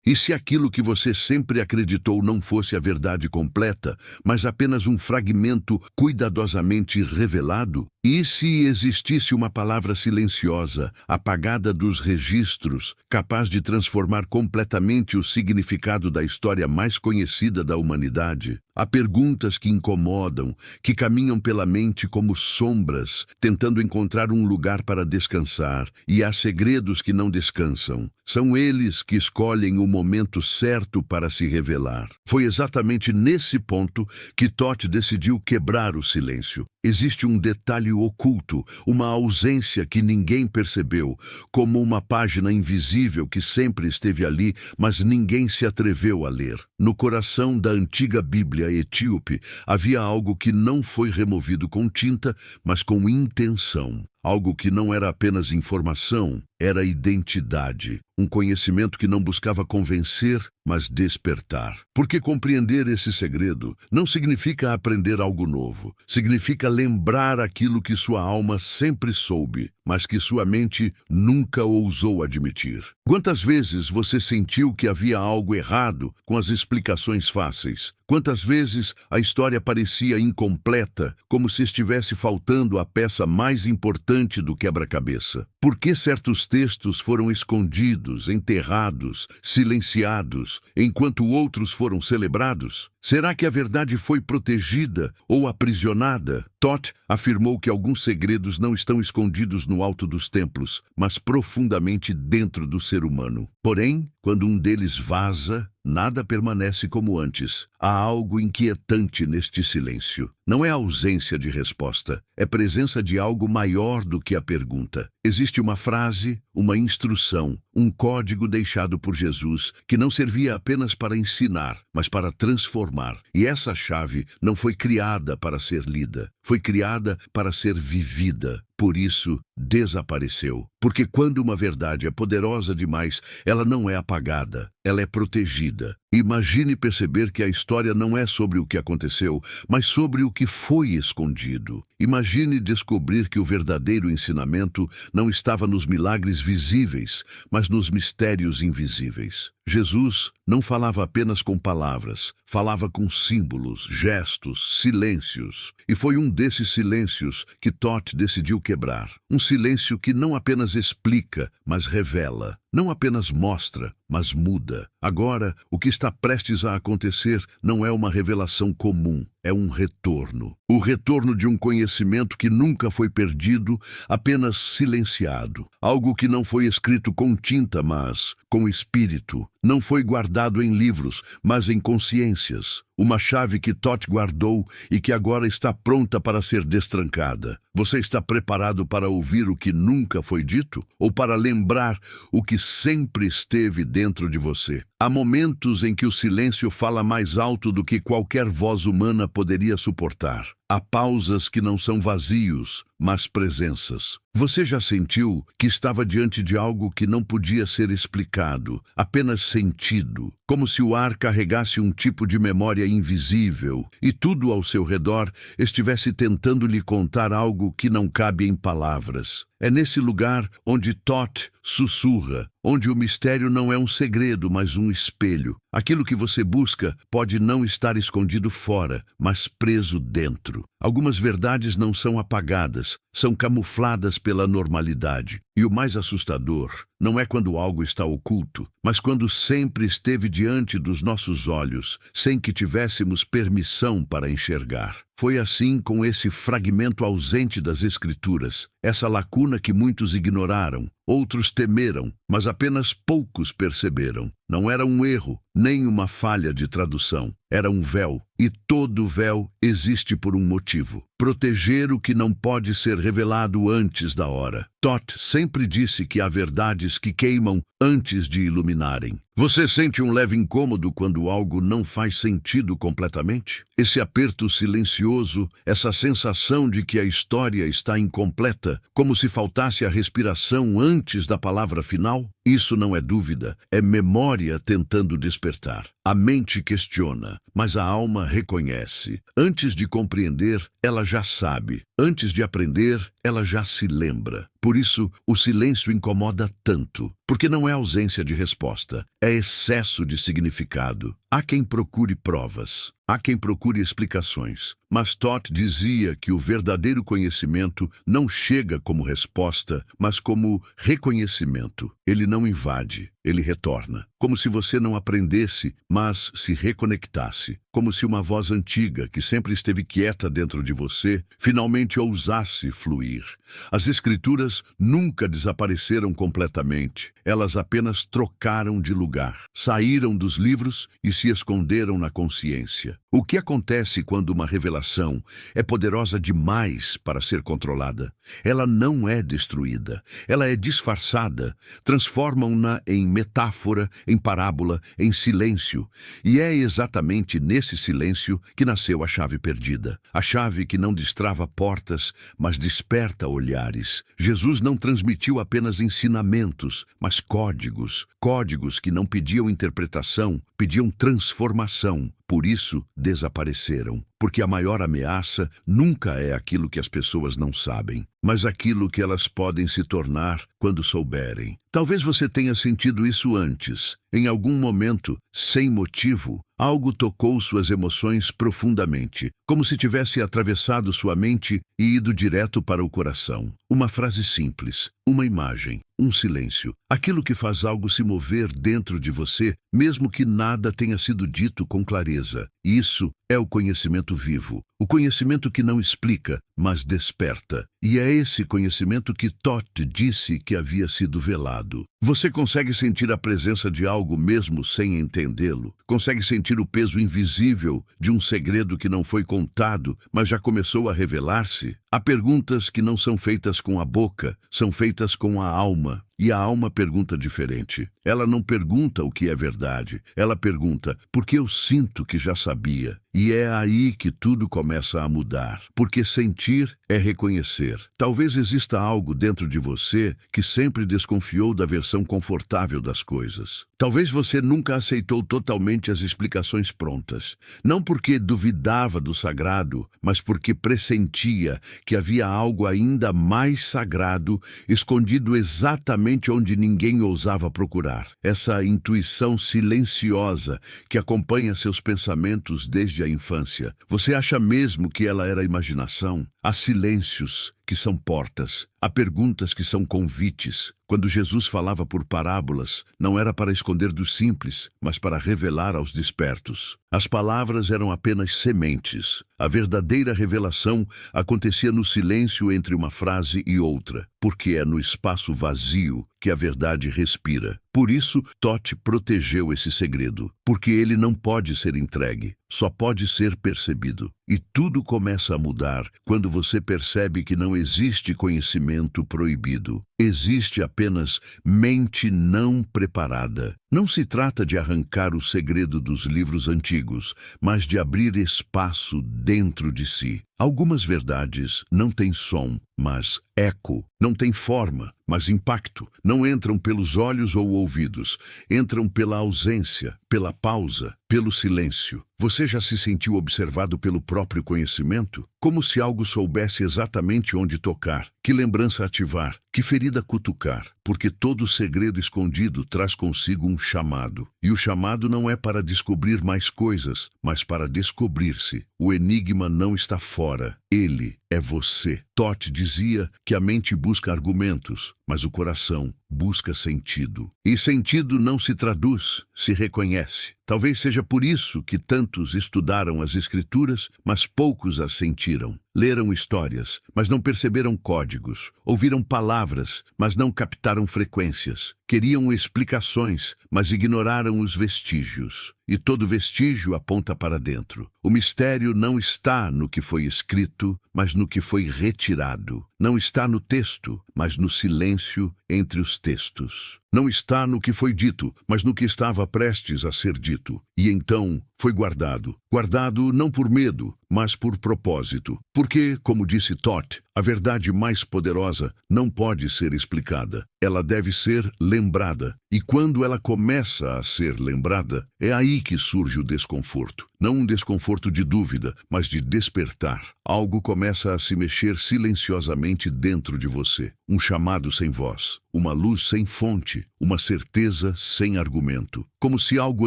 E se aquilo que você sempre acreditou não fosse a verdade completa, mas apenas um fragmento cuidadosamente revelado? E se existisse uma palavra silenciosa, apagada dos registros, capaz de transformar completamente o significado da história mais conhecida da humanidade? Há perguntas que incomodam, que caminham pela mente como sombras, tentando encontrar um lugar para descansar, e há segredos que não descansam. São eles que escolhem o momento certo para se revelar. Foi exatamente nesse ponto que Toth decidiu quebrar o silêncio. Existe um detalhe oculto, uma ausência que ninguém percebeu, como uma página invisível que sempre esteve ali, mas ninguém se atreveu a ler. No coração da antiga Bíblia etíope havia algo que não foi removido com tinta, mas com intenção. Algo que não era apenas informação, era identidade. Um conhecimento que não buscava convencer, mas despertar. Porque compreender esse segredo não significa aprender algo novo. Significa lembrar aquilo que sua alma sempre soube, mas que sua mente nunca ousou admitir. Quantas vezes você sentiu que havia algo errado com as explicações fáceis? Quantas vezes a história parecia incompleta, como se estivesse faltando a peça mais importante do quebra-cabeça? Por que certos textos foram escondidos, enterrados, silenciados, enquanto outros foram celebrados? Será que a verdade foi protegida ou aprisionada? Toth afirmou que alguns segredos não estão escondidos no alto dos templos, mas profundamente dentro do ser humano. Porém, quando um deles vaza, nada permanece como antes. Há algo inquietante neste silêncio. Não é ausência de resposta, é presença de algo maior do que a pergunta. Existe uma frase, uma instrução, um código deixado por Jesus que não servia apenas para ensinar, mas para transformar. E essa chave não foi criada para ser lida, foi criada para ser vivida. Por isso, desapareceu. Porque quando uma verdade é poderosa demais, ela não é apagada, ela é protegida. Imagine perceber que a história não é sobre o que aconteceu, mas sobre o que foi escondido. Imagine descobrir que o verdadeiro ensinamento não estava nos milagres visíveis, mas nos mistérios invisíveis. Jesus não falava apenas com palavras, falava com símbolos, gestos, silêncios. E foi um desses silêncios que Toth decidiu quebrar. Um silêncio que não apenas explica, mas revela. Não apenas mostra, mas muda. Agora, o que está prestes a acontecer não é uma revelação comum, é um retorno. O retorno de um conhecimento que nunca foi perdido, apenas silenciado. Algo que não foi escrito com tinta, mas com espírito. Não foi guardado em livros, mas em consciências. Uma chave que Toth guardou e que agora está pronta para ser destrancada. Você está preparado para ouvir o que nunca foi dito? Ou para lembrar o que sempre esteve dentro de você? Há momentos em que o silêncio fala mais alto do que qualquer voz humana poderia suportar. Há pausas que não são vazios, mas presenças. Você já sentiu que estava diante de algo que não podia ser explicado, apenas sentido, como se o ar carregasse um tipo de memória invisível e tudo ao seu redor estivesse tentando lhe contar algo que não cabe em palavras? É nesse lugar onde Toth sussurra, onde o mistério não é um segredo, mas um espelho. Aquilo que você busca pode não estar escondido fora, mas preso dentro. Algumas verdades não são apagadas, são camufladas pela normalidade. E o mais assustador não é quando algo está oculto, mas quando sempre esteve diante dos nossos olhos, sem que tivéssemos permissão para enxergar. Foi assim com esse fragmento ausente das Escrituras, essa lacuna que muitos ignoraram, outros temeram, mas apenas poucos perceberam. Não era um erro, nem uma falha de tradução. Era um véu, e todo véu existe por um motivo. Proteger o que não pode ser revelado antes da hora. Toth sempre disse que há verdades que queimam antes de iluminarem. Você sente um leve incômodo quando algo não faz sentido completamente? Esse aperto silencioso, essa sensação de que a história está incompleta, como se faltasse a respiração antes da palavra final? Isso não é dúvida, é memória tentando despertar. A mente questiona, mas a alma reconhece. Antes de compreender, ela já sabe. Antes de aprender, ela já se lembra. Por isso, o silêncio incomoda tanto, porque não é ausência de resposta, é excesso de significado. Há quem procure provas, há quem procure explicações, mas Todd dizia que o verdadeiro conhecimento não chega como resposta, mas como reconhecimento. Ele não invade, ele retorna. Como se você não aprendesse, mas se reconectasse. Como se uma voz antiga, que sempre esteve quieta dentro de você, finalmente ousasse fluir. As Escrituras nunca desapareceram completamente. Elas apenas trocaram de lugar. Saíram dos livros e se esconderam na consciência. O que acontece quando uma revelação é poderosa demais para ser controlada? Ela não é destruída. Ela é disfarçada. Transformam-na em metáfora, em parábola, em silêncio. E é exatamente nesse silêncio que nasceu a chave perdida. A chave que não destrava portas, mas desperta olhares. Jesus não transmitiu apenas ensinamentos, mas códigos. Códigos que não pediam interpretação, pediam transformação. Por isso, desapareceram. Porque a maior ameaça nunca é aquilo que as pessoas não sabem, mas aquilo que elas podem se tornar quando souberem. Talvez você tenha sentido isso antes. Em algum momento, sem motivo, algo tocou suas emoções profundamente, como se tivesse atravessado sua mente e ido direto para o coração. Uma frase simples, uma imagem, um silêncio. Aquilo que faz algo se mover dentro de você, mesmo que nada tenha sido dito com clareza. Isso é o conhecimento vivo. O conhecimento que não explica, mas desperta. E é esse conhecimento que Todd disse que havia sido velado. Você consegue sentir a presença de algo mesmo sem entendê-lo? Consegue sentir o peso invisível de um segredo que não foi contado, mas já começou a revelar-se? Há perguntas que não são feitas com a boca, são feitas com a alma. E a alma pergunta diferente. Ela não pergunta o que é verdade. Ela pergunta, por que eu sinto que já sabia? E é aí que tudo começa a mudar. Porque sentir é reconhecer. Talvez exista algo dentro de você que sempre desconfiou da versão confortável das coisas. Talvez você nunca aceitou totalmente as explicações prontas. Não porque duvidava do sagrado, mas porque pressentia que havia algo ainda mais sagrado escondido exatamente onde ninguém ousava procurar. Essa intuição silenciosa que acompanha seus pensamentos desde a infância. Você acha mesmo que ela era imaginação? Há silêncios que são portas. Há perguntas que são convites. Quando Jesus falava por parábolas, não era para esconder dos simples, mas para revelar aos despertos. As palavras eram apenas sementes. A verdadeira revelação acontecia no silêncio entre uma frase e outra, porque é no espaço vazio que a verdade respira. Por isso, Todd protegeu esse segredo, porque ele não pode ser entregue, só pode ser percebido. E tudo começa a mudar quando você percebe que não existe conhecimento proibido. Existe apenas mente não preparada. Não se trata de arrancar o segredo dos livros antigos, mas de abrir espaço dentro de si. Algumas verdades não têm som, mas eco. Não têm forma, mas impacto. Não entram pelos olhos ou ouvidos. Entram pela ausência, pela pausa, pelo silêncio. Você já se sentiu observado pelo próprio conhecimento? Como se algo soubesse exatamente onde tocar, que lembrança ativar, que ferida cutucar, porque todo segredo escondido traz consigo um chamado. E o chamado não é para descobrir mais coisas, mas para descobrir-se. O enigma não está fora, ele é você. Todd dizia que a mente busca argumentos, mas o coração busca sentido. E sentido não se traduz, se reconhece. Talvez seja por isso que tantos estudaram as Escrituras, mas poucos as sentiram. Leram histórias, mas não perceberam códigos. Ouviram palavras, mas não captaram frequências. Queriam explicações, mas ignoraram os vestígios. E todo vestígio aponta para dentro. O mistério não está no que foi escrito, mas no que foi retirado. Não está no texto, mas no silêncio entre os textos. Não está no que foi dito, mas no que estava prestes a ser dito. E então foi guardado. Guardado não por medo, mas por propósito. Porque, como disse Todd, a verdade mais poderosa não pode ser explicada. Ela deve ser lembrada. E quando ela começa a ser lembrada, é aí que surge o desconforto. Não um desconforto de dúvida, mas de despertar. Algo começa a se mexer silenciosamente dentro de você. Um chamado sem voz, uma luz sem fonte, uma certeza sem argumento. Como se algo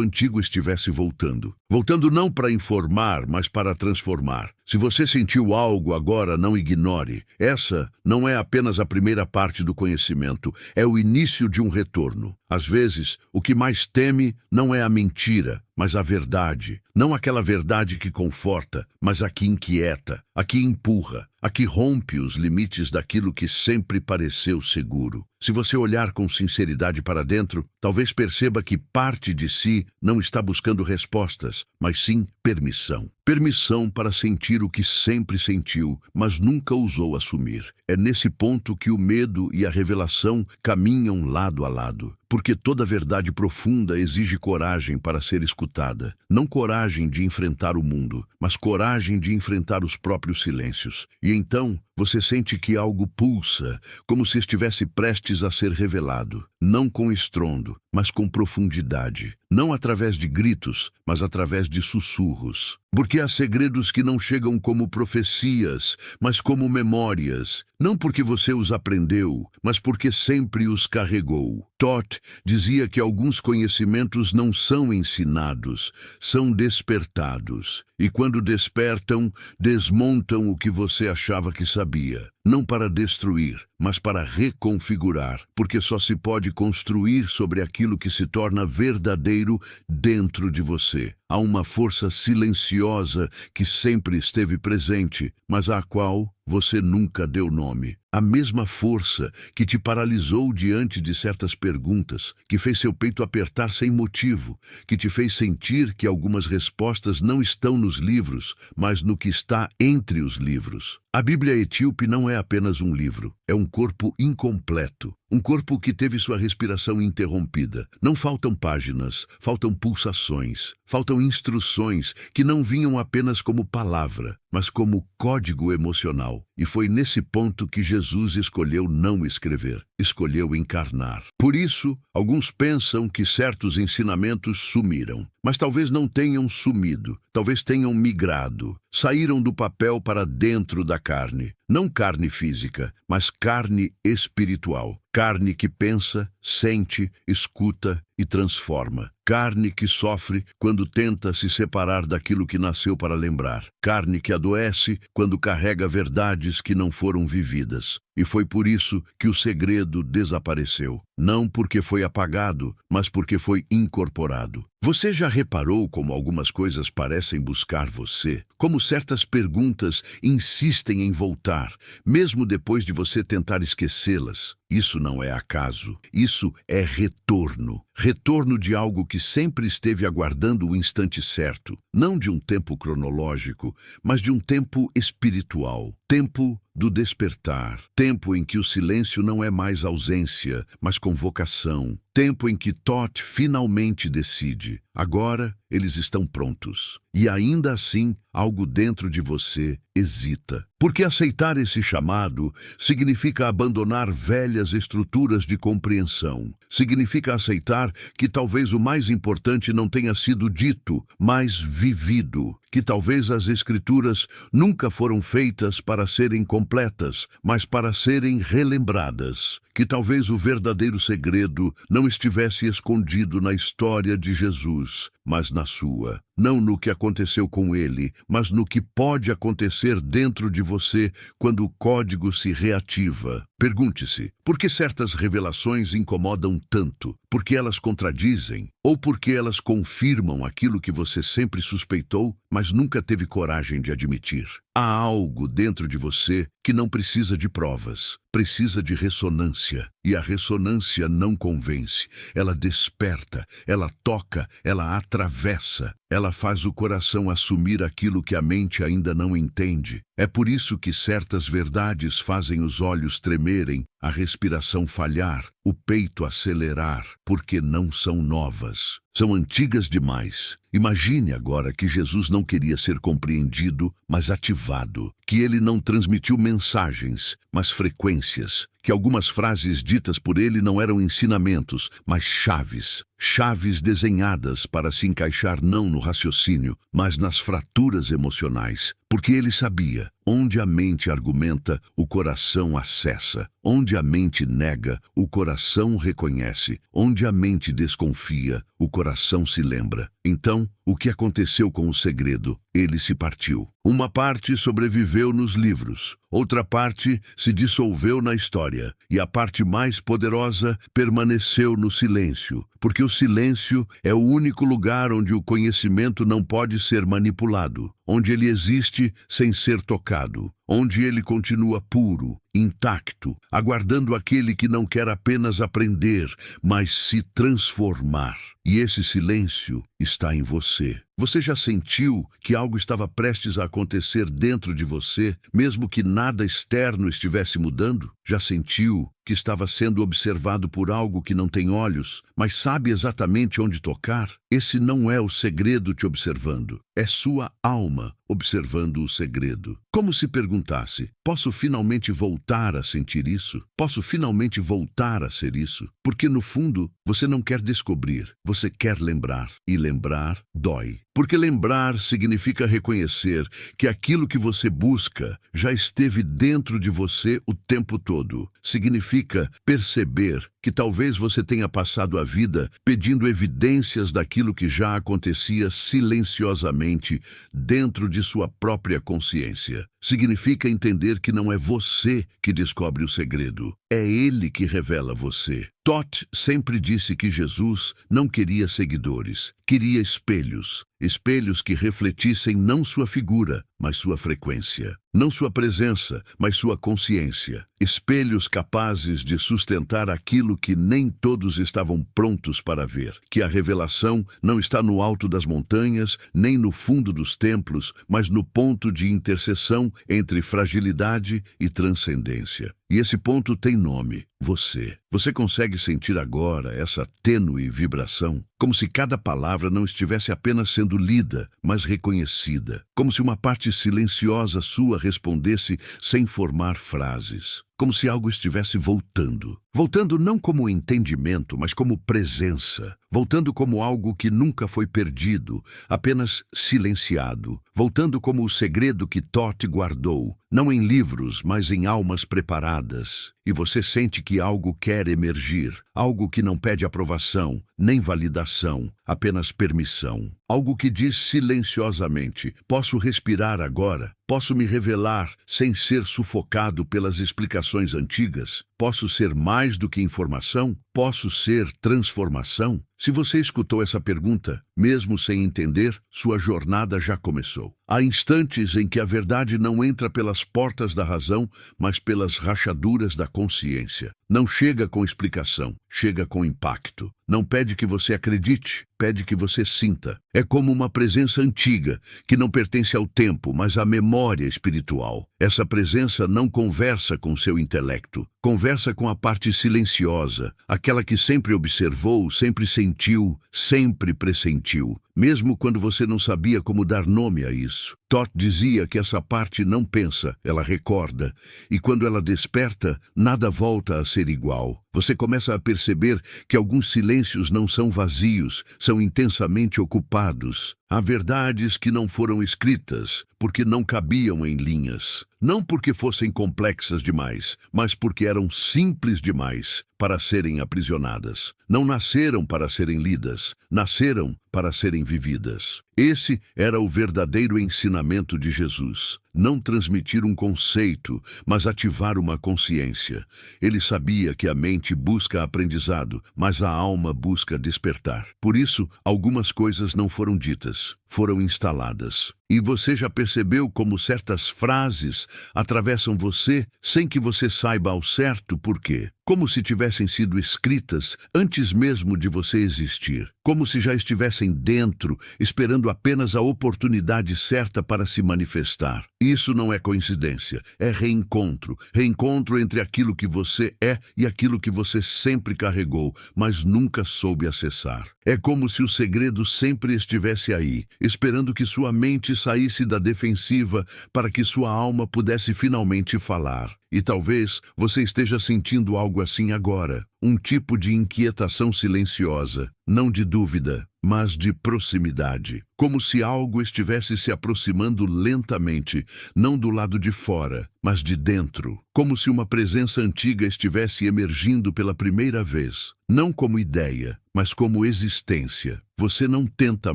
antigo estivesse voltando. Voltando não para informar, mas para transformar. Se você sentiu algo agora, não ignore. Essa não é apenas a primeira parte do conhecimento, é o início de um retorno. Às vezes, o que mais teme não é a mentira, mas a verdade. Não aquela verdade que conforta, mas a que inquieta, a que empurra, a que rompe os limites daquilo que sempre pareceu seguro. Se você olhar com sinceridade para dentro, talvez perceba que parte de si não está buscando respostas, mas sim permissão. Permissão para sentir o que sempre sentiu, mas nunca ousou assumir. É nesse ponto que o medo e a revelação caminham lado a lado. Porque toda verdade profunda exige coragem para ser escutada. Não coragem de enfrentar o mundo, mas coragem de enfrentar os próprios silêncios. E então, você sente que algo pulsa, como se estivesse prestes a ser revelado. Não com estrondo, mas com profundidade. Não através de gritos, mas através de sussurros. Porque há segredos que não chegam como profecias, mas como memórias. Não porque você os aprendeu, mas porque sempre os carregou. Todd dizia que alguns conhecimentos não são ensinados, são despertados. E quando despertam, desmontam o que você achava que sabia. Não para destruir, mas para reconfigurar, porque só se pode construir sobre aquilo que se torna verdadeiro dentro de você. Há uma força silenciosa que sempre esteve presente, mas à qual você nunca deu nome. A mesma força que te paralisou diante de certas perguntas, que fez seu peito apertar sem motivo, que te fez sentir que algumas respostas não estão nos livros, mas no que está entre os livros. A Bíblia Etíope não é apenas um livro, é um corpo incompleto. Um corpo que teve sua respiração interrompida. Não faltam páginas, faltam pulsações, faltam instruções que não vinham apenas como palavra, mas como código emocional. E foi nesse ponto que Jesus escolheu não escrever, escolheu encarnar. Por isso, alguns pensam que certos ensinamentos sumiram, mas talvez não tenham sumido, talvez tenham migrado, saíram do papel para dentro da carne. Não carne física, mas carne espiritual. Carne que pensa, sente, escuta e transforma. Carne que sofre quando tenta se separar daquilo que nasceu para lembrar. Carne que adoece quando carrega verdades que não foram vividas. E foi por isso que o segredo desapareceu. Não porque foi apagado, mas porque foi incorporado. Você já reparou como algumas coisas parecem buscar você? Como certas perguntas insistem em voltar, mesmo depois de você tentar esquecê-las? Isso não é acaso, isso é retorno. Retorno de algo que sempre esteve aguardando o instante certo. Não de um tempo cronológico, mas de um tempo espiritual. Tempo do despertar. Tempo em que o silêncio não é mais ausência, mas convocação. Tempo em que Todd finalmente decide. Agora eles estão prontos. E ainda assim, algo dentro de você hesita. Porque aceitar esse chamado significa abandonar velhas estruturas de compreensão. Significa aceitar que talvez o mais importante não tenha sido dito, mas vivido. Que talvez as escrituras nunca foram feitas para serem completas, mas para serem relembradas. Que talvez o verdadeiro segredo não estivesse escondido na história de Jesus, mas na sua. Não no que aconteceu com ele, mas no que pode acontecer dentro de você quando o código se reativa. Pergunte-se, por que certas revelações incomodam tanto? Porque elas contradizem? Ou porque elas confirmam aquilo que você sempre suspeitou, mas nunca teve coragem de admitir? Há algo dentro de você que não precisa de provas, precisa de ressonância. E a ressonância não convence, ela desperta, ela toca, ela atravessa. Ela faz o coração assumir aquilo que a mente ainda não entende. É por isso que certas verdades fazem os olhos tremerem, a respiração falhar, o peito acelerar, porque não são novas. são antigas demais. Imagine agora que Jesus não queria ser compreendido, mas ativado, que ele não transmitiu mensagens, mas frequências, que algumas frases ditas por ele não eram ensinamentos, mas chaves desenhadas para se encaixar não no raciocínio, mas nas fraturas emocionais, porque ele sabia, onde a mente argumenta, o coração acessa, onde a mente nega, o coração reconhece, onde a mente desconfia, o coração se lembra. Então, o que aconteceu com o segredo? Ele se partiu. Uma parte sobreviveu nos livros, outra parte se dissolveu na história, e a parte mais poderosa permaneceu no silêncio, porque o silêncio é o único lugar onde o conhecimento não pode ser manipulado, onde ele existe sem ser tocado, onde ele continua puro, intacto, aguardando aquele que não quer apenas aprender, mas se transformar. E esse silêncio está em você. Você já sentiu que algo estava prestes a acontecer dentro de você, mesmo que nada externo estivesse mudando? Já sentiu que estava sendo observado por algo que não tem olhos, mas sabe exatamente onde tocar? Esse não é o segredo te observando, é sua alma observando o segredo. Como se perguntasse: posso finalmente voltar a sentir isso? Posso finalmente voltar a ser isso? Porque no fundo, você não quer descobrir, você quer lembrar. E lembrar dói. Porque lembrar significa reconhecer que aquilo que você busca já esteve dentro de você o tempo todo. Significa perceber que talvez você tenha passado a vida pedindo evidências daquilo que já acontecia silenciosamente dentro de sua própria consciência. Significa entender que não é você que descobre o segredo, é ele que revela você. Todd sempre disse que Jesus não queria seguidores, queria espelhos. Espelhos que refletissem não sua figura, mas sua frequência. Não sua presença, mas sua consciência. Espelhos capazes de sustentar aquilo que nem todos estavam prontos para ver. Que a revelação não está no alto das montanhas, nem no fundo dos templos, mas no ponto de interseção entre fragilidade e transcendência. E esse ponto tem nome: você. Você consegue sentir agora essa tênue vibração? Como se cada palavra não estivesse apenas sendo lida, mas reconhecida. Como se uma parte silenciosa sua respondesse sem formar frases. Como se algo estivesse voltando. Voltando não como entendimento, mas como presença. Voltando como algo que nunca foi perdido, apenas silenciado. Voltando como o segredo que Todd guardou, não em livros, mas em almas preparadas. E você sente que algo quer emergir, algo que não pede aprovação, nem validação, apenas permissão. Algo que diz silenciosamente: posso respirar agora? Posso me revelar sem ser sufocado pelas explicações antigas? Posso ser mais do que informação? Posso ser transformação? Se você escutou essa pergunta, mesmo sem entender, sua jornada já começou. Há instantes em que a verdade não entra pelas portas da razão, mas pelas rachaduras da consciência. Não chega com explicação, chega com impacto. Não pede que você acredite, pede que você sinta. É como uma presença antiga, que não pertence ao tempo, mas à memória espiritual. Essa presença não conversa com seu intelecto, conversa com a parte silenciosa, aquela que sempre observou, sempre sentiu, sempre pressentiu, mesmo quando você não sabia como dar nome a isso. Todd dizia que essa parte não pensa, ela recorda, e quando ela desperta, nada volta a ser igual. Você começa a perceber que alguns silêncios não são vazios, são intensamente ocupados. Há verdades que não foram escritas, porque não cabiam em linhas. Não porque fossem complexas demais, mas porque eram simples demais para serem aprisionadas. Não nasceram para serem lidas, nasceram para serem vividas. Esse era o verdadeiro ensinamento de Jesus. Não transmitir um conceito, mas ativar uma consciência. Ele sabia que a mente busca aprendizado, mas a alma busca despertar. Por isso, algumas coisas não foram ditas, foram instaladas. E você já percebeu como certas frases atravessam você sem que você saiba ao certo por quê? Como se tivessem sido escritas antes mesmo de você existir. Como se já estivessem dentro, esperando apenas a oportunidade certa para se manifestar. Isso não é coincidência, é reencontro. Reencontro entre aquilo que você é e aquilo que você sempre carregou, mas nunca soube acessar. É como se o segredo sempre estivesse aí, esperando que sua mente saísse da defensiva para que sua alma pudesse finalmente falar. E talvez você esteja sentindo algo assim agora, um tipo de inquietação silenciosa, não de dúvida, mas de proximidade. Como se algo estivesse se aproximando lentamente, não do lado de fora, mas de dentro. Como se uma presença antiga estivesse emergindo pela primeira vez. Não como ideia, mas como existência. Você não tenta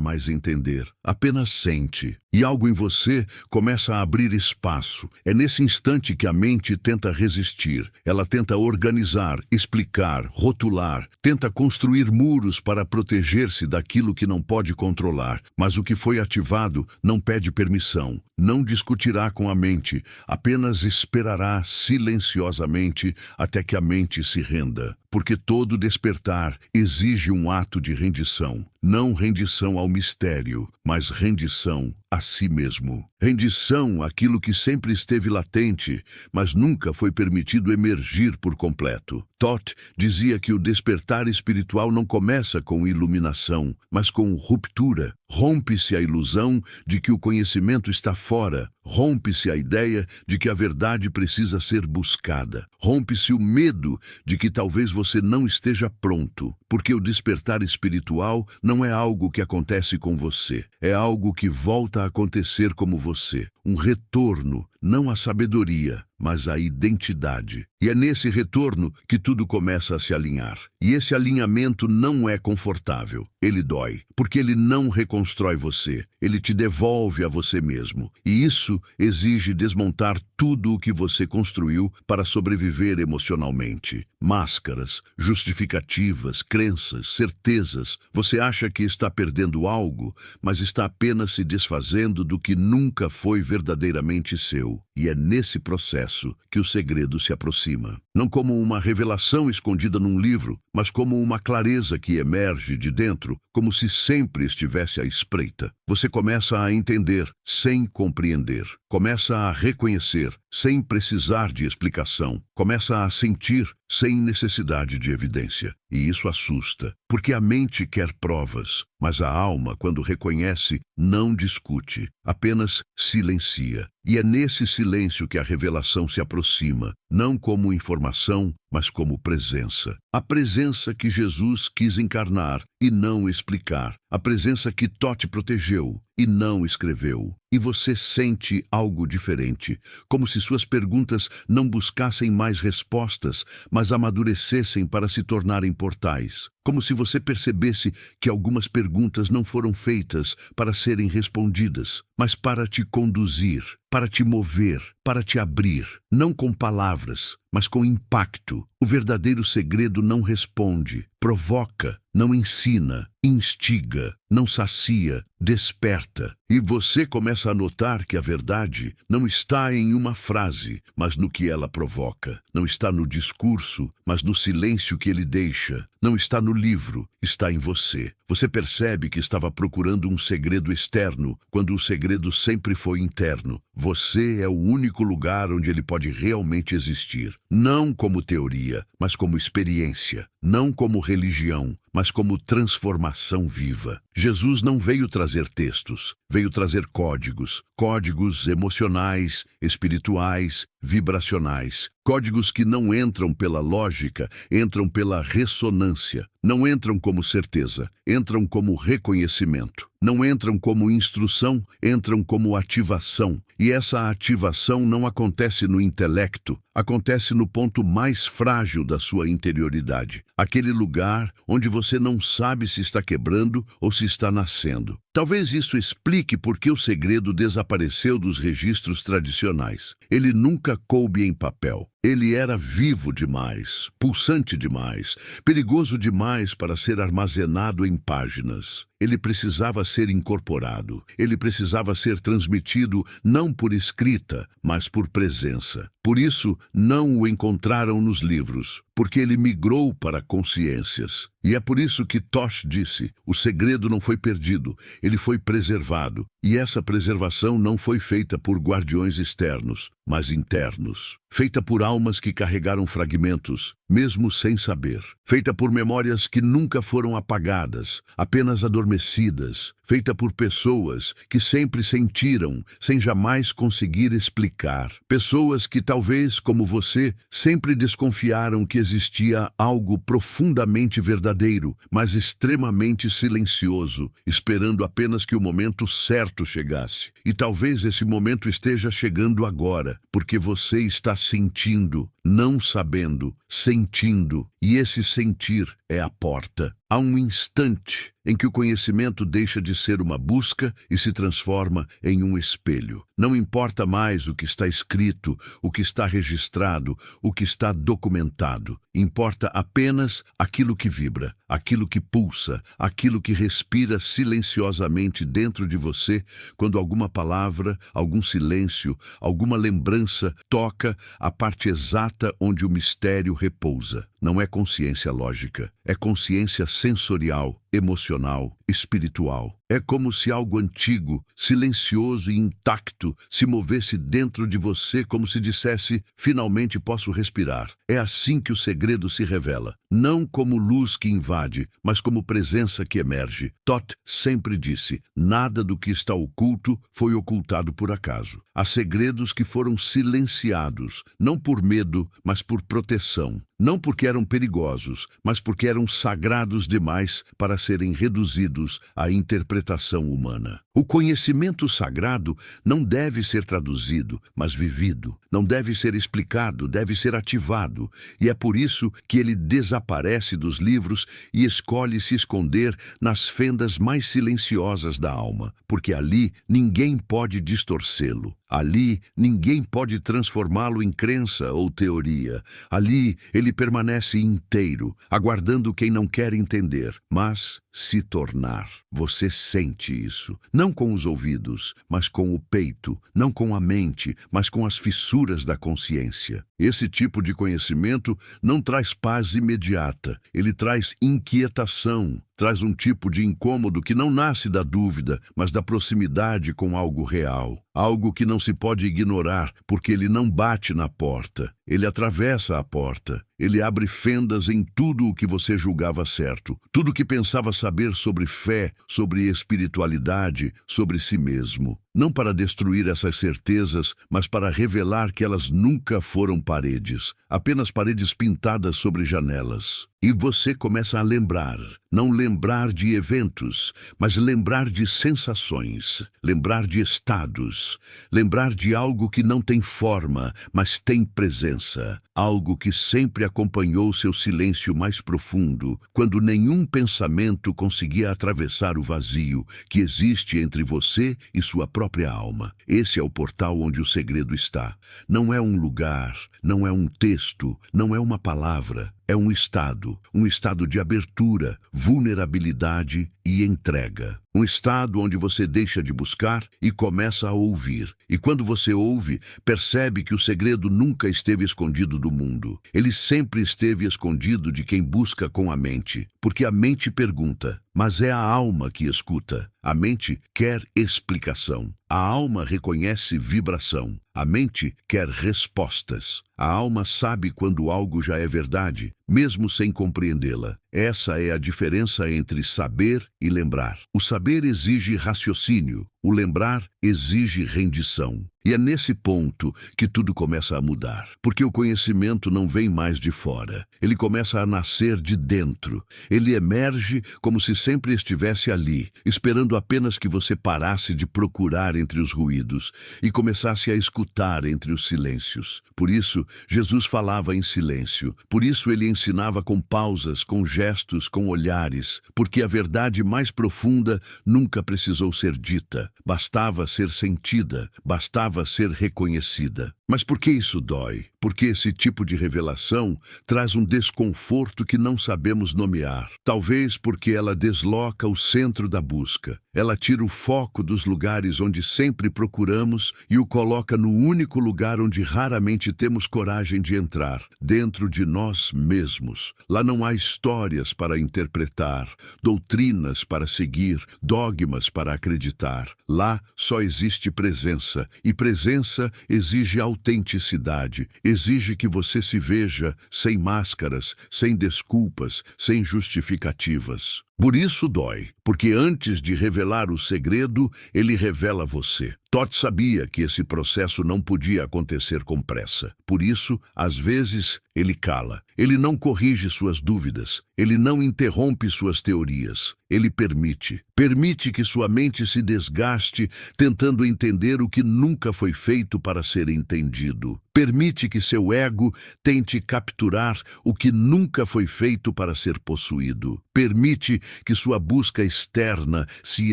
mais entender, apenas sente. E algo em você começa a abrir espaço. É nesse instante que a mente tenta resistir. Ela tenta organizar, explicar, rotular, tenta construir muros para proteger-se daquilo que não pode controlar. Mas o que foi ativado não pede permissão, não discutirá com a mente, apenas esperará silenciosamente até que a mente se renda. Porque todo despertar exige um ato de rendição. Não rendição ao mistério, mas rendição a si mesmo. Rendição àquilo que sempre esteve latente, mas nunca foi permitido emergir por completo. Todd dizia que o despertar espiritual não começa com iluminação, mas com ruptura. Rompe-se a ilusão de que o conhecimento está fora. Rompe-se a ideia de que a verdade precisa ser buscada. Rompe-se o medo de que talvez você não esteja pronto, porque o despertar espiritual não é algo que acontece com você, é algo que volta a acontecer como você. Um retorno, não à sabedoria, mas à identidade. E é nesse retorno que tudo começa a se alinhar. E esse alinhamento não é confortável. Ele dói, porque ele não reconstrói você. Ele te devolve a você mesmo. E isso exige desmontar tudo o que você construiu para sobreviver emocionalmente. Máscaras, justificativas, crenças, certezas. Você acha que está perdendo algo, mas está apenas se desfazendo do que nunca foi verdadeiramente seu. E é nesse processo que o segredo se aproxima. Não como uma revelação escondida num livro, mas como uma clareza que emerge de dentro, como se sempre estivesse à espreita. Você começa a entender sem compreender. Começa a reconhecer sem precisar de explicação. Começa a sentir sem necessidade de evidência. E isso assusta, porque a mente quer provas, mas a alma, quando reconhece, não discute, apenas silencia. E é nesse silêncio que a revelação se aproxima, não como informação, mas como presença. A presença que Jesus quis encarnar e não explicar. A presença que Totti protegeu e não escreveu. E você sente algo diferente, como se suas perguntas não buscassem mais respostas, mas amadurecessem para se tornarem portais. Como se você percebesse que algumas perguntas não foram feitas para serem respondidas, mas para te conduzir, para te mover, para te abrir, não com palavras, mas com impacto. O verdadeiro segredo não responde, provoca, não ensina, instiga, não sacia, desperta. E você começa a notar que a verdade não está em uma frase, mas no que ela provoca. Não está no discurso, mas no silêncio que ele deixa. Não está no livro, está em você. Você percebe que estava procurando um segredo externo, quando o segredo sempre foi interno. Você é o único lugar onde ele pode realmente existir. Não como teoria, mas como experiência. Não como religião, mas como transformação viva. Jesus não veio trazer textos, veio trazer códigos. Códigos emocionais, espirituais, vibracionais. Códigos que não entram pela lógica, entram pela ressonância. Não entram como certeza, entram como reconhecimento. Não entram como instrução, entram como ativação. E essa ativação não acontece no intelecto, acontece no ponto mais frágil da sua interioridade. Aquele lugar onde você não sabe se está quebrando ou se está nascendo. Talvez isso explique por que o segredo desapareceu dos registros tradicionais. Ele nunca coube em papel. Ele era vivo demais, pulsante demais, perigoso demais para ser armazenado em páginas. Ele precisava ser incorporado. Ele precisava ser transmitido não por escrita, mas por presença. Por isso, não o encontraram nos livros, porque ele migrou para consciências. E é por isso que Tosh disse, o segredo não foi perdido, ele foi preservado. E essa preservação não foi feita por guardiões externos, mas internos. Feita por almas que carregaram fragmentos, mesmo sem saber. Feita por memórias que nunca foram apagadas, apenas adormecidas. Feita por pessoas que sempre sentiram, sem jamais conseguir explicar. Pessoas que talvez, como você, sempre desconfiaram que existia algo profundamente verdadeiro, mas extremamente silencioso, esperando apenas que o momento certo chegasse. E talvez esse momento esteja chegando agora, porque você está sentindo, não sabendo, sentindo, e esse sentir é a porta. Há um instante em que o conhecimento deixa de ser uma busca e se transforma em um espelho. Não importa mais o que está escrito, o que está registrado, o que está documentado. Importa apenas aquilo que vibra, aquilo que pulsa, aquilo que respira silenciosamente dentro de você quando alguma palavra, algum silêncio, alguma lembrança toca a parte exata onde o mistério repousa. Não é consciência lógica, é consciência sensorial, emocional, espiritual. É como se algo antigo, silencioso e intacto se movesse dentro de você como se dissesse, finalmente posso respirar. É assim que o segredo se revela, não como luz que invade, mas como presença que emerge. Thoth sempre disse, nada do que está oculto foi ocultado por acaso. Há segredos que foram silenciados, não por medo, mas por proteção. Não porque eram perigosos, mas porque eram sagrados demais para serem reduzidos à interpretação humana. O conhecimento sagrado não deve ser traduzido, mas vivido. Não deve ser explicado, deve ser ativado. E é por isso que ele desaparece dos livros e escolhe se esconder nas fendas mais silenciosas da alma, porque ali ninguém pode distorcê-lo. Ali, ninguém pode transformá-lo em crença ou teoria. Ali, ele permanece inteiro, aguardando quem não quer entender, mas se tornar. Você sente isso, não com os ouvidos, mas com o peito, não com a mente, mas com as fissuras da consciência. Esse tipo de conhecimento não traz paz imediata, ele traz inquietação, traz um tipo de incômodo que não nasce da dúvida, mas da proximidade com algo real. Algo que não se pode ignorar, porque ele não bate na porta. Ele atravessa a porta. Ele abre fendas em tudo o que você julgava certo. Tudo que pensava saber sobre fé, sobre espiritualidade, sobre si mesmo. Não para destruir essas certezas, mas para revelar que elas nunca foram paredes. Apenas paredes pintadas sobre janelas. E você começa a lembrar. Não lembrar de eventos, mas lembrar de sensações. Lembrar de estados. Lembrar de algo que não tem forma, mas tem presença. Algo que sempre acompanhou seu silêncio mais profundo, quando nenhum pensamento conseguia atravessar o vazio que existe entre você e sua própria alma. Esse é o portal onde o segredo está. Não é um lugar, não é um texto, não é uma palavra. É um estado de abertura, vulnerabilidade e entrega. Um estado onde você deixa de buscar e começa a ouvir. E quando você ouve, percebe que o segredo nunca esteve escondido do mundo. Ele sempre esteve escondido de quem busca com a mente. Porque a mente pergunta, mas é a alma que escuta. A mente quer explicação. A alma reconhece vibração. A mente quer respostas. A alma sabe quando algo já é verdade, mesmo sem compreendê-la. Essa é a diferença entre saber e lembrar. O saber exige raciocínio, o lembrar exige rendição. E é nesse ponto que tudo começa a mudar. Porque o conhecimento não vem mais de fora. Ele começa a nascer de dentro. Ele emerge como se sempre estivesse ali, esperando apenas que você parasse de procurar entre os ruídos e começasse a escutar entre os silêncios. Por isso, Jesus falava em silêncio. Por isso, ele ensinava com pausas, com gestos, com olhares. Porque a verdade mais profunda nunca precisou ser dita. Bastava ser sentida, bastava ser reconhecida. Mas por que isso dói? Porque esse tipo de revelação traz um desconforto que não sabemos nomear. Talvez porque ela desloca o centro da busca. Ela tira o foco dos lugares onde sempre procuramos e o coloca no único lugar onde raramente temos coragem de entrar, dentro de nós mesmos. Lá não há histórias para interpretar, doutrinas para seguir, dogmas para acreditar. Lá só existe presença, e presença exige autenticidade. Exige que você se veja sem máscaras, sem desculpas, sem justificativas. Por isso dói, porque antes de revelar o segredo, ele revela você. Todd sabia que esse processo não podia acontecer com pressa. Por isso, às vezes, ele cala. Ele não corrige suas dúvidas. Ele não interrompe suas teorias. Ele permite. Permite que sua mente se desgaste tentando entender o que nunca foi feito para ser entendido. Permite que seu ego tente capturar o que nunca foi feito para ser possuído. Permite que sua busca externa se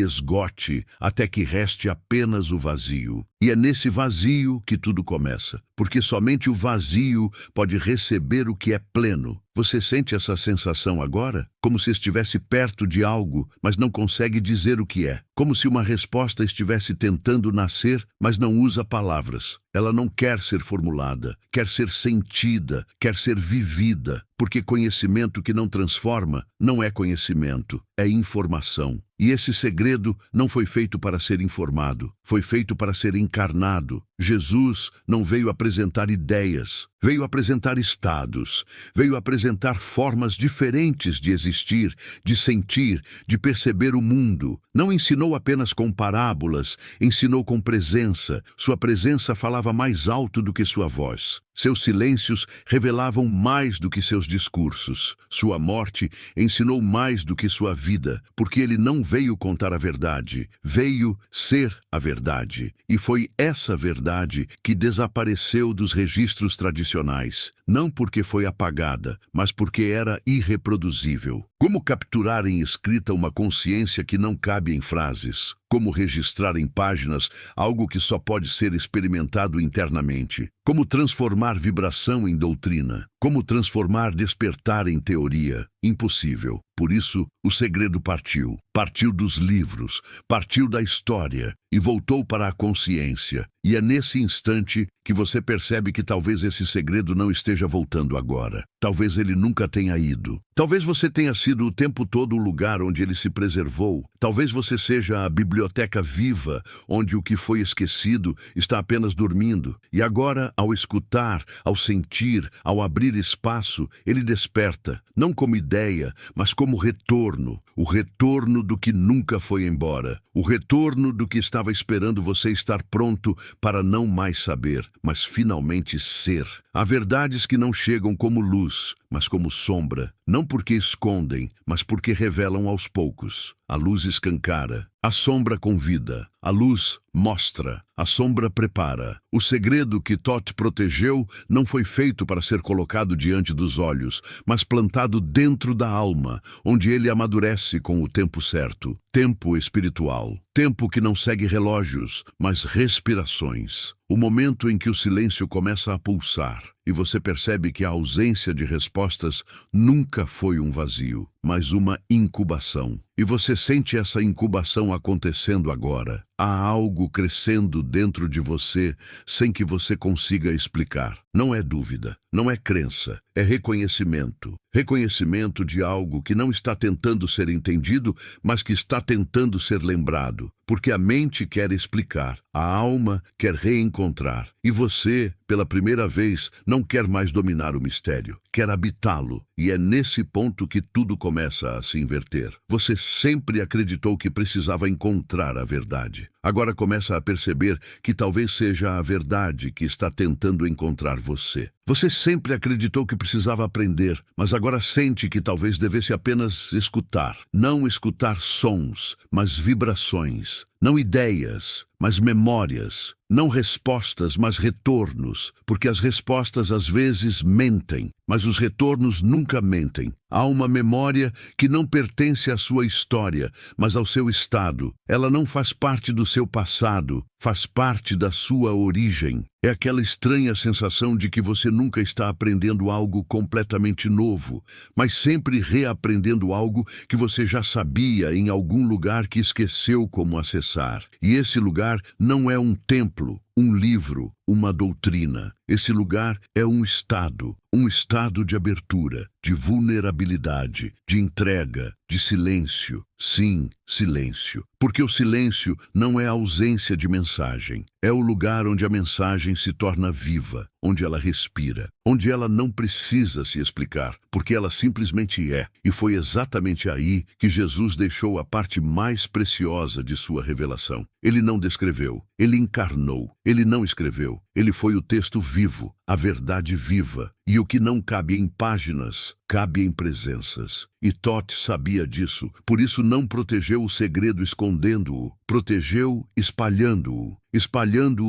esgote até que reste apenas o vazio. E é nesse vazio que tudo começa, porque somente o vazio pode receber o que é pleno. Você sente essa sensação agora? Como se estivesse perto de algo, mas não consegue dizer o que é. Como se uma resposta estivesse tentando nascer, mas não usa palavras. Ela não quer ser formulada, quer ser sentida, quer ser vivida, porque conhecimento que não transforma não é conhecimento, é informação. E esse segredo não foi feito para ser informado, foi feito para ser encarnado. Jesus não veio apresentar ideias, veio apresentar estados, veio apresentar formas diferentes de existir, de sentir, de perceber o mundo. Não ensinou apenas com parábolas, ensinou com presença. Sua presença falava mais alto do que sua voz. Seus silêncios revelavam mais do que seus discursos. Sua morte ensinou mais do que sua vida, porque ele não veio contar a verdade, veio ser a verdade. E foi essa verdade que desapareceu dos registros tradicionais, não porque foi apagada, mas porque era irreproduzível. Como capturar em escrita uma consciência que não cabe em frases? Como registrar em páginas algo que só pode ser experimentado internamente? Como transformar vibração em doutrina? Como transformar despertar em teoria? Impossível. Por isso, o segredo partiu. Partiu dos livros, partiu da história e voltou para a consciência. E é nesse instante que você percebe que talvez esse segredo não esteja voltando agora. Talvez ele nunca tenha ido. Talvez você tenha sido o tempo todo o lugar onde ele se preservou. Talvez você seja a biblioteca viva, onde o que foi esquecido está apenas dormindo. E agora, ao escutar, ao sentir, ao abrir espaço, ele desperta, não como ideia, mas como retorno. O retorno do que nunca foi embora. O retorno do que estava esperando você estar pronto para não mais saber, mas finalmente ser. Há verdades que não chegam como luz, mas como sombra, não porque escondem, mas porque revelam aos poucos. A luz escancara, a sombra convida, a luz mostra, a sombra prepara. O segredo que Thoth protegeu não foi feito para ser colocado diante dos olhos, mas plantado dentro da alma, onde ele amadurece com o tempo certo. Tempo espiritual, tempo que não segue relógios, mas respirações. O momento em que o silêncio começa a pulsar e você percebe que a ausência de respostas nunca foi um vazio, mas uma incubação. E você sente essa incubação acontecendo agora. Há algo crescendo dentro de você sem que você consiga explicar. Não é dúvida, não é crença, é reconhecimento. Reconhecimento de algo que não está tentando ser entendido, mas que está tentando ser lembrado. Porque a mente quer explicar, a alma quer reencontrar. E você, pela primeira vez, não quer mais dominar o mistério, quer habitá-lo. E é nesse ponto que tudo começa a se inverter. Você sempre acreditou que precisava encontrar a verdade. Agora começa a perceber que talvez seja a verdade que está tentando encontrar você. Você sempre acreditou que precisava aprender, mas agora sente que talvez devesse apenas escutar. Não escutar sons, mas vibrações. Não ideias, mas memórias. Não respostas, mas retornos, porque as respostas às vezes mentem. mas os retornos nunca mentem. Há uma memória que não pertence à sua história, mas ao seu estado. Ela não faz parte do seu passado, faz parte da sua origem. É aquela estranha sensação de que você nunca está aprendendo algo completamente novo, mas sempre reaprendendo algo que você já sabia em algum lugar que esqueceu como acessar. E esse lugar não é um templo, um livro, uma doutrina. Esse lugar é um estado de abertura, de vulnerabilidade, de entrega, de silêncio. Sim, silêncio. Porque o silêncio não é a ausência de mensagem. É o lugar onde a mensagem se torna viva, onde ela respira, onde ela não precisa se explicar, porque ela simplesmente é. E foi exatamente aí que Jesus deixou a parte mais preciosa de sua revelação. Ele não descreveu, ele encarnou, ele não escreveu. Ele foi o texto vivo, a verdade viva. E o que não cabe em páginas, cabe em presenças. E Todd sabia disso, por isso não protegeu o segredo escondendo-o, protegeu espalhando-o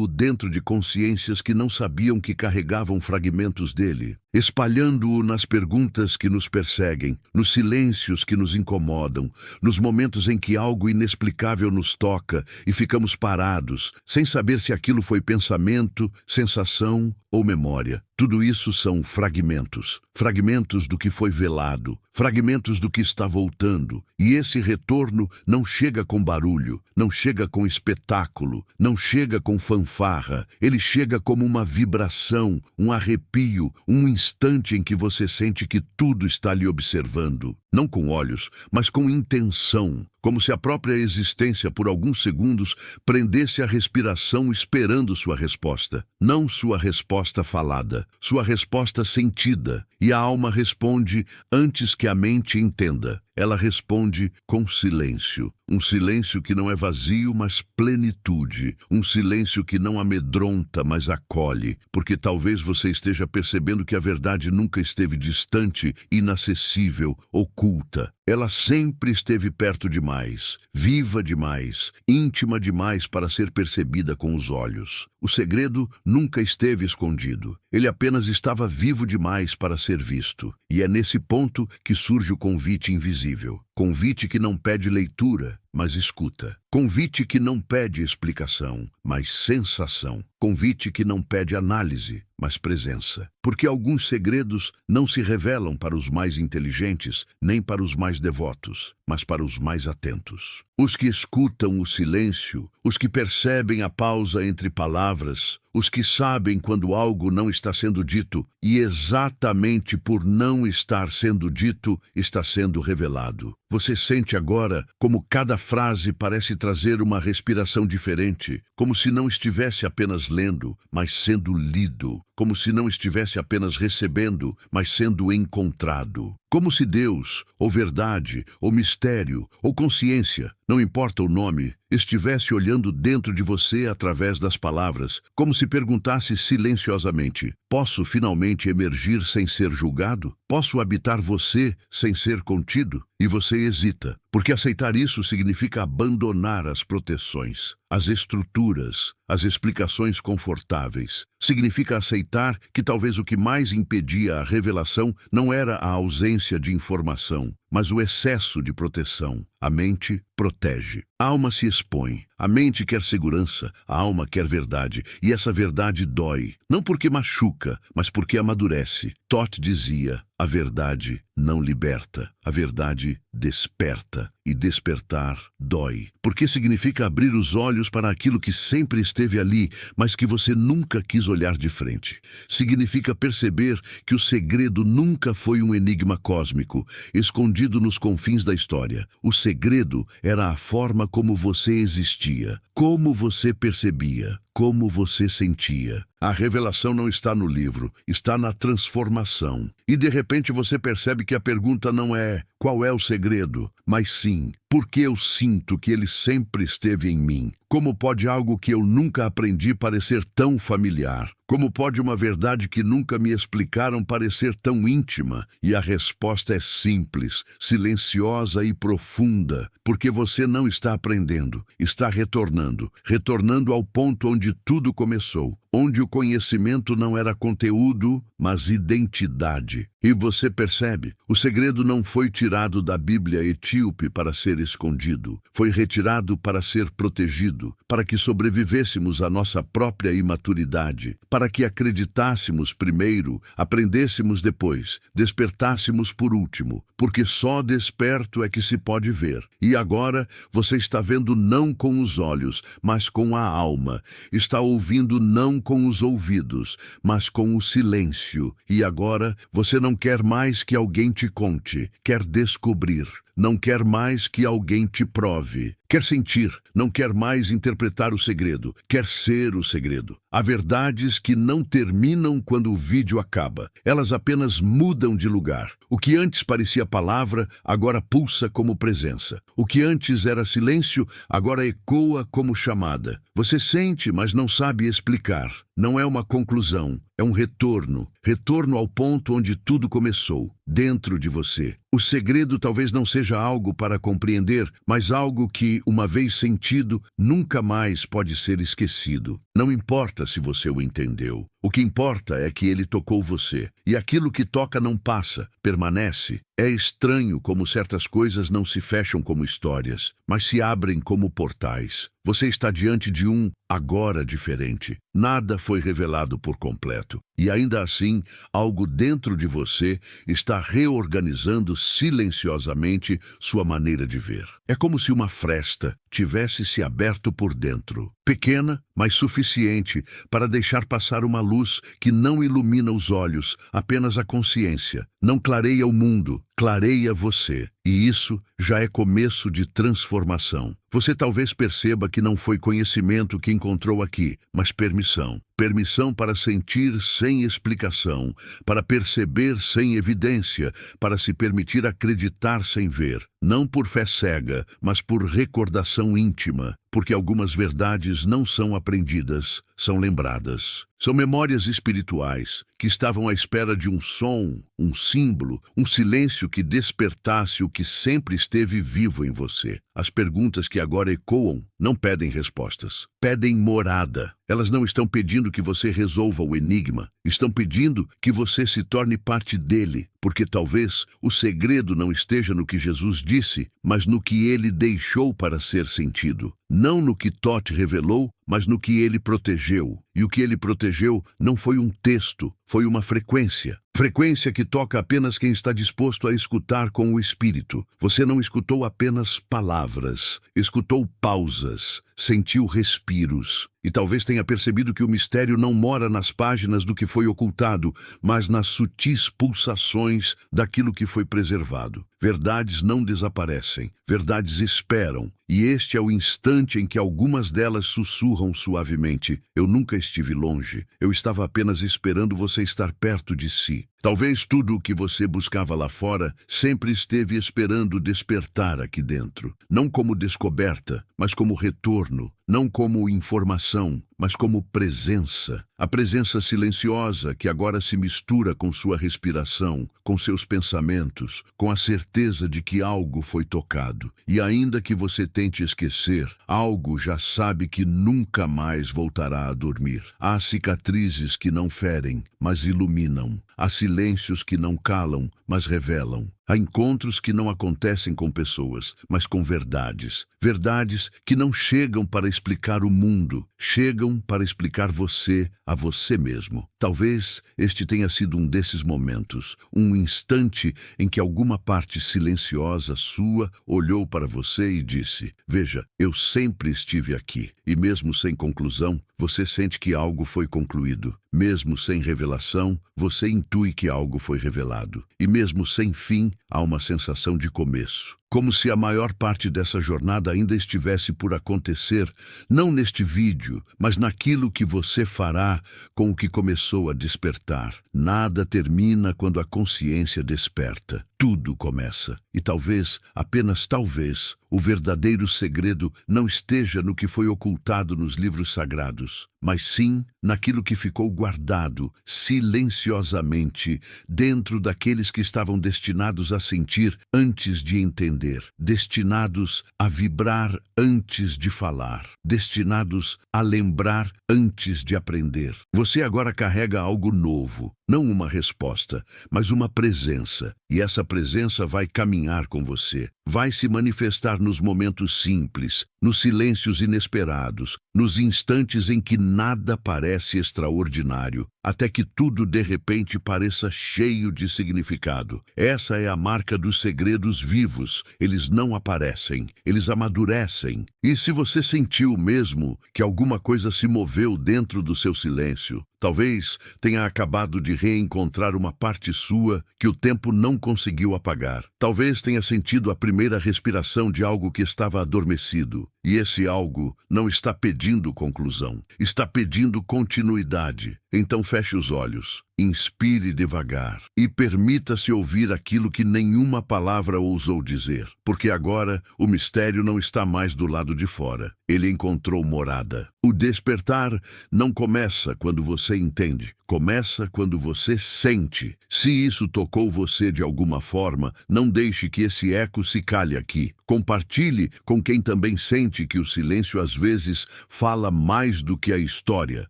dentro de consciências que não sabiam que carregavam fragmentos dele, espalhando-o nas perguntas que nos perseguem, nos silêncios que nos incomodam, nos momentos em que algo inexplicável nos toca e ficamos parados, sem saber se aquilo foi pensamento, sensação ou memória. Tudo isso são fragmentos, fragmentos do que foi velado, fragmentos do que está voltando. E esse retorno não chega com barulho, não chega com espetáculo, não chega com fanfarra. Ele chega como uma vibração, um arrepio, um instante em que você sente que tudo está lhe observando. Não com olhos, mas com intenção, como se a própria existência por alguns segundos prendesse a respiração esperando sua resposta. Não sua resposta falada, sua resposta sentida. E a alma responde antes que a mente entenda. Ela responde com silêncio. Um silêncio que não é vazio, mas plenitude. Um silêncio que não amedronta, mas acolhe. Porque talvez você esteja percebendo que a verdade nunca esteve distante, inacessível, oculta. Ela sempre esteve perto demais, viva demais, íntima demais para ser percebida com os olhos. O segredo nunca esteve escondido. Ele apenas estava vivo demais para ser visto. E é nesse ponto que surge o convite invisível. Convite que não pede leitura, mas escuta. Convite que não pede explicação, mas sensação. Convite que não pede análise, mas presença. Porque alguns segredos não se revelam para os mais inteligentes, nem para os mais devotos, mas para os mais atentos. Os que escutam o silêncio, os que percebem a pausa entre palavras, os que sabem quando algo não está sendo dito e exatamente por não estar sendo dito, está sendo revelado. Você sente agora como cada frase parece trazer uma respiração diferente, como se não estivesse apenas lendo, mas sendo lido, como se não estivesse apenas recebendo, mas sendo encontrado. Como se Deus, ou verdade, ou mistério, ou consciência, não importa o nome, estivesse olhando dentro de você através das palavras, como se perguntasse silenciosamente: posso finalmente emergir sem ser julgado? Posso habitar você sem ser contido? E você hesita, porque aceitar isso significa abandonar as proteções, as estruturas, as explicações confortáveis. Significa aceitar que talvez o que mais impedia a revelação não era a ausência de informação, mas o excesso de proteção. A mente protege. A alma se expõe. A mente quer segurança, a alma quer verdade. E essa verdade dói. Não porque machuca, mas porque amadurece. Todd dizia: a verdade não liberta, a verdade desperta. E despertar dói. Porque significa abrir os olhos para aquilo que sempre esteve ali, mas que você nunca quis olhar de frente. Significa perceber que o segredo nunca foi um enigma cósmico, escondido nos confins da história. O segredo era a forma como você existia, como você percebia, como você sentia. A revelação não está no livro, está na transformação. E de repente você percebe que a pergunta não é qual é o segredo, mas sim, por que eu sinto que ele sempre esteve em mim? Como pode algo que eu nunca aprendi parecer tão familiar? Como pode uma verdade que nunca me explicaram parecer tão íntima? E a resposta é simples, silenciosa e profunda, porque você não está aprendendo, está retornando ao ponto onde tudo começou, onde o conhecimento não era conteúdo, mas identidade. E você percebe, o segredo não foi tirado da Bíblia etíope para ser escondido. Foi retirado para ser protegido, para que sobrevivêssemos à nossa própria imaturidade, para que acreditássemos primeiro, aprendêssemos depois, despertássemos por último, porque só desperto é que se pode ver. E agora você está vendo não com os olhos, mas com a alma. Está ouvindo não com os ouvidos, mas com o silêncio. E agora você não quer mais que alguém te conte, quer descobrir. Não quer mais que alguém te prove. Quer sentir, não quer mais interpretar o segredo, quer ser o segredo. Há verdades que não terminam quando o vídeo acaba. Elas apenas mudam de lugar. O que antes parecia palavra, agora pulsa como presença. O que antes era silêncio, agora ecoa como chamada. Você sente, mas não sabe explicar. Não é uma conclusão, é um retorno. Retorno ao ponto onde tudo começou, dentro de você. O segredo talvez não seja algo para compreender, mas algo que, uma vez sentido, nunca mais pode ser esquecido. Não importa se você o entendeu. O que importa é que ele tocou você. E aquilo que toca não passa, permanece. É estranho como certas coisas não se fecham como histórias, mas se abrem como portais. Você está diante de um agora diferente. Nada foi revelado por completo. E ainda assim, algo dentro de você está reorganizando silenciosamente sua maneira de ver. É como se uma fresta tivesse se aberto por dentro. Pequena, mas suficiente para deixar passar uma luz que não ilumina os olhos, apenas a consciência. Não clareia o mundo, clareia você. E isso já é começo de transformação. Você talvez perceba que não foi conhecimento que encontrou aqui, mas permissão. Permissão para sentir sem explicação, para perceber sem evidência, para se permitir acreditar sem ver. Não por fé cega, mas por recordação íntima, porque algumas verdades não são aprendidas, são lembradas. São memórias espirituais que estavam à espera de um som, um símbolo, um silêncio que despertasse o que sempre esteve vivo em você. As perguntas que agora ecoam não pedem respostas, pedem morada. Elas não estão pedindo que você resolva o enigma, estão pedindo que você se torne parte dele, porque talvez o segredo não esteja no que Jesus disse, mas no que ele deixou para ser sentido. Não no que Tote revelou, mas no que ele protegeu. E o que ele protegeu não foi um texto, foi uma frequência. Frequência que toca apenas quem está disposto a escutar com o espírito. Você não escutou apenas palavras, escutou pausas, sentiu respiros. E talvez tenha percebido que o mistério não mora nas páginas do que foi ocultado, mas nas sutis pulsações daquilo que foi preservado. Verdades não desaparecem, verdades esperam. E este é o instante em que algumas delas sussurram suavemente. Eu nunca estive longe, eu estava apenas esperando você estar perto de si. Talvez tudo o que você buscava lá fora sempre esteve esperando despertar aqui dentro. Não como descoberta, mas como retorno. Não como informação, mas como presença. A presença silenciosa que agora se mistura com sua respiração, com seus pensamentos, com a certeza de que algo foi tocado. E ainda que você tente esquecer, algo já sabe que nunca mais voltará a dormir. Há cicatrizes que não ferem, mas iluminam. Há silêncios que não calam, mas revelam. Há encontros que não acontecem com pessoas, mas com verdades. Verdades que não chegam para explicar o mundo, chegam para explicar você a você mesmo. Talvez este tenha sido um desses momentos, um instante em que alguma parte silenciosa sua olhou para você e disse: veja, eu sempre estive aqui. E mesmo sem conclusão, você sente que algo foi concluído. Mesmo sem revelação, você intui que algo foi revelado. E mesmo sem fim, há uma sensação de começo. Como se a maior parte dessa jornada ainda estivesse por acontecer, não neste vídeo, mas naquilo que você fará com o que começou a despertar. Nada termina quando a consciência desperta. Tudo começa. E talvez, apenas talvez, o verdadeiro segredo não esteja no que foi ocultado nos livros sagrados, mas sim naquilo que ficou guardado silenciosamente dentro daqueles que estavam destinados a sentir antes de entender. aprender, destinados a vibrar antes de falar, destinados a lembrar antes de aprender. Você agora carrega algo novo, não uma resposta, mas uma presença. E essa presença vai caminhar com você. Vai se manifestar nos momentos simples, nos silêncios inesperados, nos instantes em que nada parece extraordinário, até que tudo de repente pareça cheio de significado. Essa é a marca dos segredos vivos. Eles não aparecem, eles amadurecem. E se você sentiu mesmo que alguma coisa se moveu dentro do seu silêncio, talvez tenha acabado de reencontrar uma parte sua que o tempo não conseguiu apagar. Talvez tenha sentido a primeira respiração de algo que estava adormecido. E esse algo não está pedindo conclusão, está pedindo continuidade. Então feche os olhos, inspire devagar e permita-se ouvir aquilo que nenhuma palavra ousou dizer. Porque agora o mistério não está mais do lado de fora. Ele encontrou morada. O despertar não começa quando você entende, começa quando você sente. Se isso tocou você de alguma forma, não deixe que esse eco se cale aqui. Compartilhe com quem também sente que o silêncio às vezes fala mais do que a história.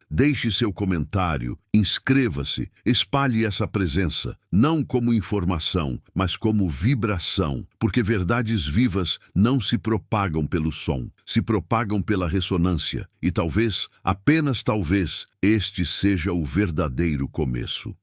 Deixe seu comentário, inscreva-se, espalhe essa presença, não como informação, mas como vibração, porque verdades vivas não se propagam pelo som, se propagam pela ressonância, e talvez, apenas talvez, este seja o verdadeiro começo.